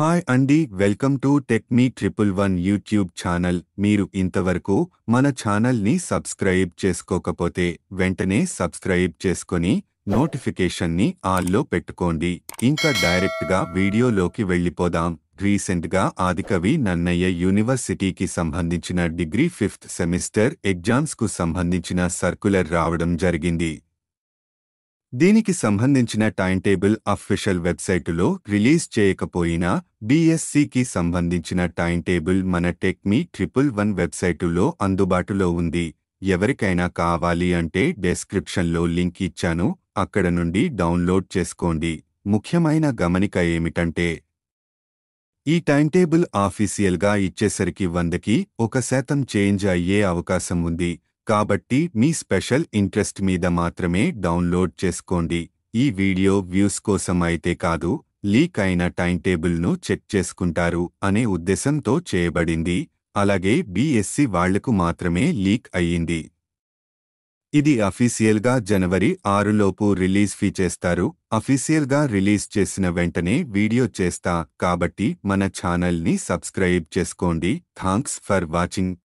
Hi అండి, welcome to టెక్మీ 111 YouTube channel. మీరు ఇంతవరకు మన ఛానల్ని సబ్స్క్రైబ్ చేసుకోకపోతే వెంటనే సబ్స్క్రైబ్ చేసుకొని నోటిఫికేషన్ని ఆల్లో పెట్టుకోండి. ఇంకా డైరెక్ట్గా వీడియోలోకి వెళ్ళిపోదాం. రీసెంట్గా ఆదికవి నన్నయ్య యూనివర్సిటీకి సంబంధించిన డిగ్రీ 5th సెమిస్టర్ ఎగ్జామ్స్కు సంబంధించిన సర్కులర్ రావడం జరిగింది. దీనికి సంబంధించిన టైం టేబుల్ అఫీషియల్ వెబ్సైటులో రిలీజ్ చేయకపోయినా బీఎస్సీకి సంబంధించిన టైం టేబుల్ మన టెక్మీ 111 వెబ్సైటులో అందుబాటులో ఉంది. ఎవరికైనా కావాలి అంటే డెస్క్రిప్షన్లో లింక్ ఇచ్చాను, అక్కడ నుండి డౌన్లోడ్ చేసుకోండి. ముఖ్యమైన గమనిక ఏమిటంటే ఈ టైం టేబుల్ ఆఫీషియల్గా ఇచ్చేసరికి 100కి 1% చేంజ్ అయ్యే అవకాశం ఉంది. కాబట్టి మీ స్పెషల్ ఇంట్రెస్ట్ మీద మాత్రమే డౌన్లోడ్ చేసుకోండి. ఈ వీడియో వ్యూస్ కోసం అయితే కాదు, లీక్ అయిన టైం టేబుల్ను చెక్ చేసుకుంటారు అనే ఉద్దేశంతో చేయబడింది. అలాగే బీఎస్సీ వాళ్లకు మాత్రమే లీక్ అయ్యింది. ఇది అఫీషియల్గా జనవరి 6 లోపు రిలీజ్ చేస్తారు. అఫీషియల్గా రిలీజ్ చేసిన వెంటనే వీడియో చేస్తా, కాబట్టి మన ఛానల్ని సబ్స్క్రైబ్ చేసుకోండి. Thanks for watching.